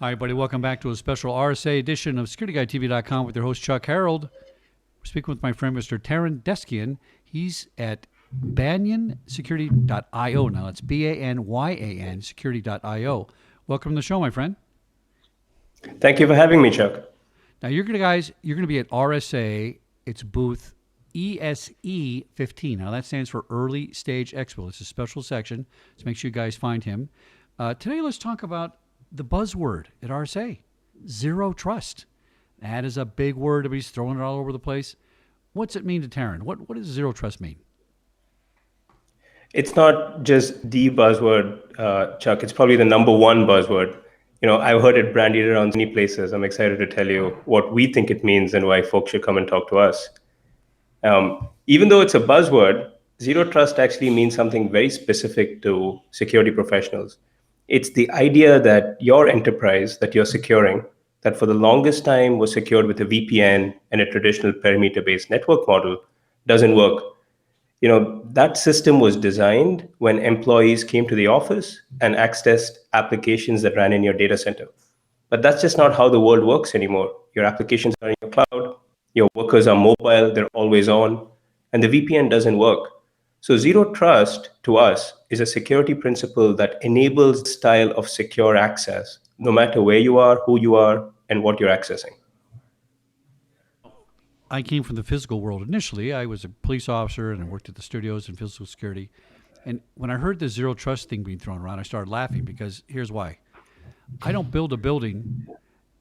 Hi, everybody. Welcome back to a special RSA edition of SecurityGuideTV.com with your host, Chuck Harold. We're speaking with my friend, Mr. Tarun Desikan. He's at BanyonSecurity.io. Now, it's BANYAN Security.io. Welcome to the show, my friend. Thank you for having me, Chuck. Now, you're going to be at RSA. It's booth ESE 15. Now, that stands for Early Stage Expo. It's a special section, so make sure you guys find him. Today, let's talk about the buzzword at RSA, zero trust. That is a big word. Everybody's throwing it all over the place. What's it mean to Taryn? What does zero trust mean? It's not just the buzzword, Chuck. It's probably the number one buzzword. I've heard it bandied around many places. I'm excited to tell you what we think it means and why folks should come and talk to us. Even though it's a buzzword, zero trust actually means something very specific to security professionals. It's the idea that your enterprise that you're securing, that for the longest time was secured with a VPN and a traditional perimeter-based network model, doesn't work. That system was designed when employees came to the office and accessed applications that ran in your data center. But that's just not how the world works anymore. Your applications are in your cloud, your workers are mobile, they're always on, and the VPN doesn't work. So zero trust to us is a security principle that enables the style of secure access, no matter where you are, who you are, and what you're accessing. I came from the physical world initially. I was a police officer and I worked at the studios in physical security. And when I heard the zero trust thing being thrown around, I started laughing because here's why. I don't build a building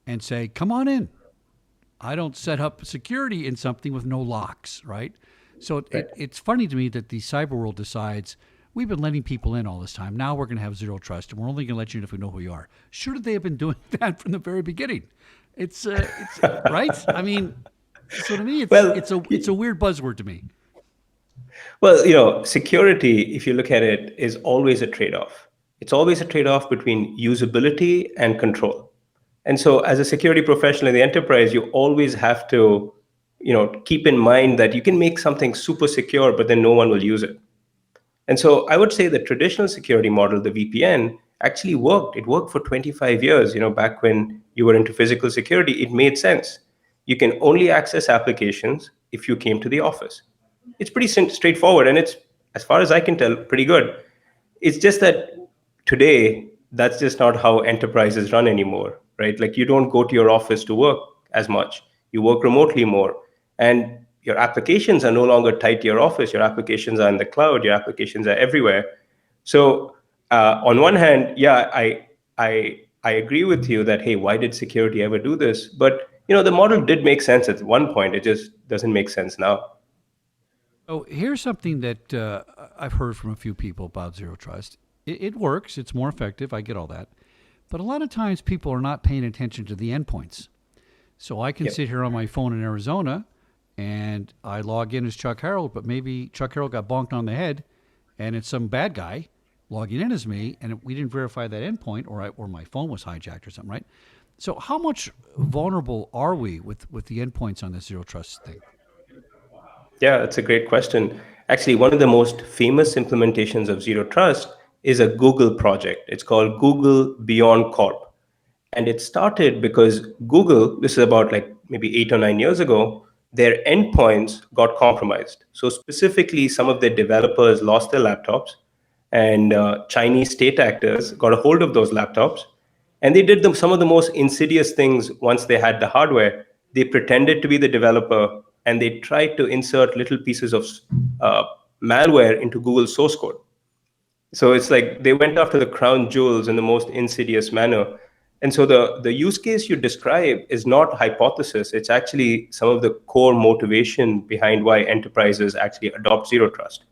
and say, come on in. I don't set up security in something with no locks, right? So it's funny to me that the cyber world decides we've been letting people in all this time. Now we're going to have zero trust, and we're only going to let you in if we know who you are. Shouldn't they have been doing that from the very beginning? It's right. I mean, so to me, it's a weird buzzword to me. Well, security, if you look at it, is always a trade-off. It's always a trade-off between usability and control. And so as a security professional in the enterprise, you always have to, keep in mind that you can make something super secure, but then no one will use it. And so I would say the traditional security model, the VPN, actually worked. It worked for 25 years. Back when you were into physical security, it made sense. You can only access applications if you came to the office. It's pretty straightforward, and it's, as far as I can tell, pretty good. It's just that today, that's just not how enterprises run anymore, right? Like, you don't go to your office to work as much. You work remotely more. And your applications are no longer tied to your office. Your applications are in the cloud. Your applications are everywhere. So on one hand, yeah, I agree with you that, hey, why did security ever do this? But the model did make sense at one point. It just doesn't make sense now. Oh, here's something that I've heard from a few people about zero trust. It works. It's more effective. I get all that. But a lot of times people are not paying attention to the endpoints. So I can sit here on my phone in Arizona and I log in as Chuck Harold, but maybe Chuck Harold got bonked on the head and it's some bad guy logging in as me, and we didn't verify that endpoint, or my phone was hijacked or something, right? So how much vulnerable are we with the endpoints on this zero trust thing? Yeah, that's a great question. Actually, one of the most famous implementations of Zero Trust is a Google project. It's called Google Beyond Corp. And it started because Google, this is about like maybe 8 or 9 years ago, their endpoints got compromised. So specifically, some of their developers lost their laptops, and Chinese state actors got a hold of those laptops, and they did some of the most insidious things. Once they had the hardware, they pretended to be the developer and they tried to insert little pieces of uh, malware into Google source code. So it's like they went after the crown jewels in the most insidious manner. And so the use case you describe is not hypothesis. It's actually some of the core motivation behind why enterprises actually adopt zero trust.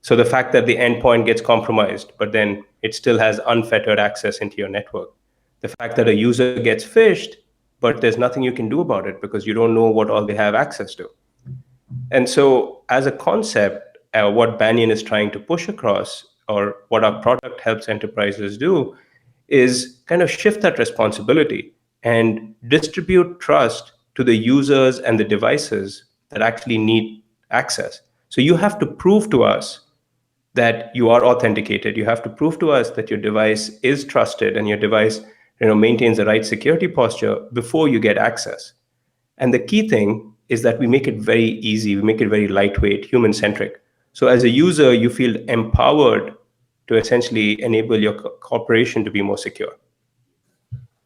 So the fact that the endpoint gets compromised, but then it still has unfettered access into your network. The fact that a user gets phished, but there's nothing you can do about it because you don't know what all they have access to. And so, as a concept, what Banyan is trying to push across, or what our product helps enterprises do, is kind of shift that responsibility and distribute trust to the users and the devices that actually need access. So you have to prove to us that you are authenticated. You have to prove to us that your device is trusted and your device maintains the right security posture before you get access. And the key thing is that we make it very easy, we make it very lightweight, human centric. So as a user, you feel empowered to essentially enable your corporation to be more secure.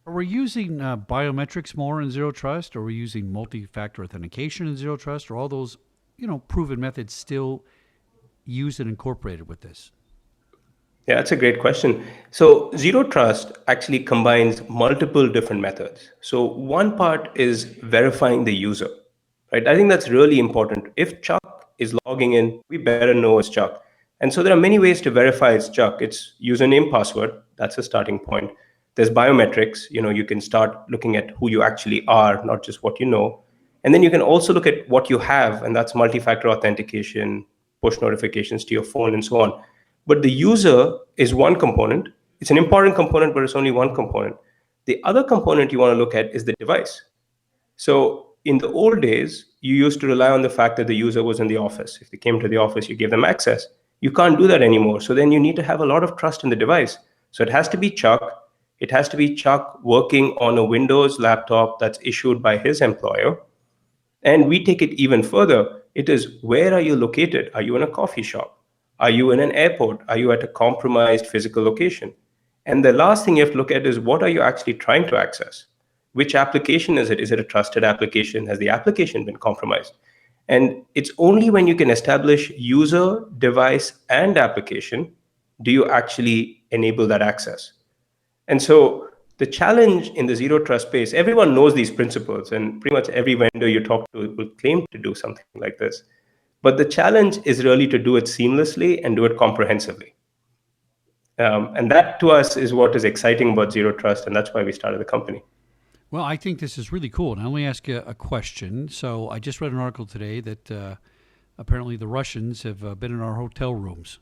Are we using biometrics more in zero trust? Or are we using multi-factor authentication in zero trust? Or all those, proven methods still used and incorporated with this? Yeah, that's a great question. So, zero trust actually combines multiple different methods. So, one part is verifying the user, right? I think that's really important. If Chuck is logging in, we better know it's Chuck. And so, there are many ways to verify it's Chuck. It's username, password. That's a starting point. There's biometrics. You can start looking at who you actually are, not just what you know. And then you can also look at what you have, and that's multi-factor authentication, push notifications to your phone, and so on. But the user is one component. It's an important component, but it's only one component. The other component you want to look at is the device. So in the old days, you used to rely on the fact that the user was in the office. If they came to the office, you gave them access. You can't do that anymore. So then you need to have a lot of trust in the device. So it has to be Chuck. It has to be Chuck working on a Windows laptop that's issued by his employer. And we take it even further. It is, where are you located? Are you in a coffee shop? Are you in an airport? Are you at a compromised physical location? And the last thing you have to look at is, what are you actually trying to access? Which application is it? Is it a trusted application? Has the application been compromised? And it's only when you can establish user, device, and application do you actually enable that access. And so the challenge in the zero trust space, everyone knows these principles, and pretty much every vendor you talk to will claim to do something like this. But the challenge is really to do it seamlessly and do it comprehensively. And that to us is what is exciting about zero trust, and that's why we started the company. Well, I think this is really cool. And I only ask you a question. So I just read an article today that apparently the Russians have been in our hotel rooms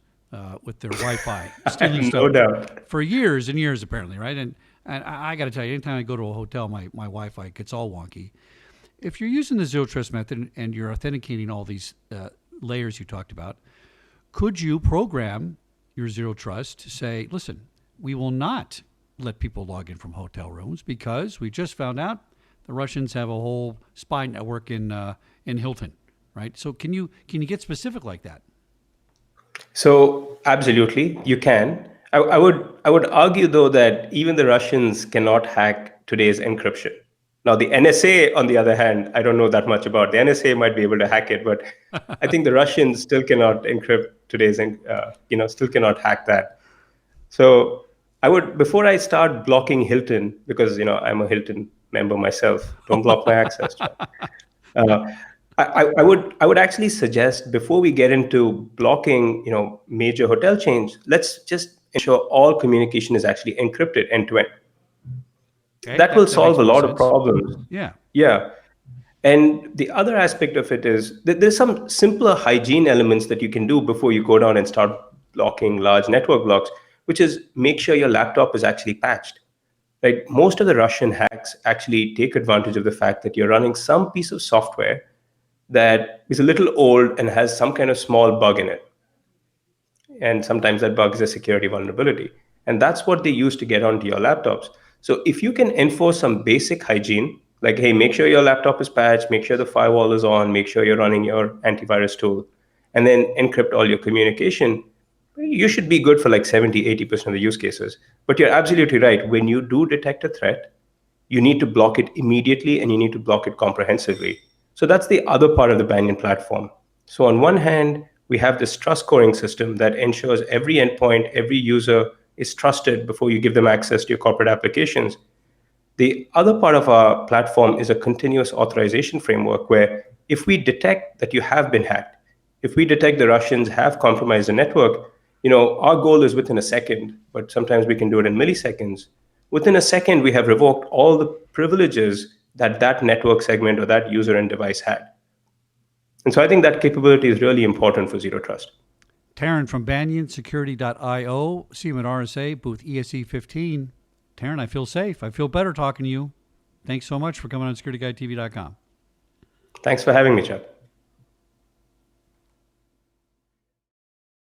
with their Wi-Fi, stealing No stuff doubt. for years and years, apparently, right? And I got to tell you, anytime I go to a hotel, my Wi-Fi gets all wonky. If you're using the zero trust method and you're authenticating all these layers you talked about, could you program your zero trust to say, listen, we will not let people log in from hotel rooms because we just found out the Russians have a whole spy network in Hilton, right? So can you get specific like that? So absolutely, you can. I would argue though that even the Russians cannot hack today's encryption. Now the NSA, on the other hand, I don't know that much about. The NSA might be able to hack it, but I think the Russians still cannot encrypt today's, still cannot hack that. So I would, before I start blocking Hilton, because I'm a Hilton member myself, don't block my access. Uh, I would actually suggest, before we get into blocking, major hotel chains, let's just ensure all communication is actually encrypted end to end. Okay, That will that makes solve a more lot of sense. problems. Yeah. Yeah. And the other aspect of it is that there's some simpler hygiene elements that you can do before you go down and start blocking large network blocks, which is make sure your laptop is actually patched. Right? Most of the Russian hacks actually take advantage of the fact that you're running some piece of software that is a little old and has some kind of small bug in it. And sometimes that bug is a security vulnerability. And that's what they use to get onto your laptops. So if you can enforce some basic hygiene, like, hey, make sure your laptop is patched, make sure the firewall is on, make sure you're running your antivirus tool, and then encrypt all your communication, you should be good for like 70-80% of the use cases. But you're absolutely right. When you do detect a threat, you need to block it immediately and you need to block it comprehensively. So that's the other part of the Banyan platform. So on one hand, we have this trust scoring system that ensures every endpoint, every user is trusted before you give them access to your corporate applications. The other part of our platform is a continuous authorization framework where, if we detect that you have been hacked, if we detect the Russians have compromised the network, our goal is within a second, but sometimes we can do it in milliseconds. Within a second, we have revoked all the privileges that that network segment or that user and device had. And so I think that capability is really important for zero trust. Tarun from BanyanSecurity.io. See him at RSA, booth ESE 15. Tarun, I feel safe. I feel better talking to you. Thanks so much for coming on SecurityGuideTV.com. Thanks for having me, Chuck.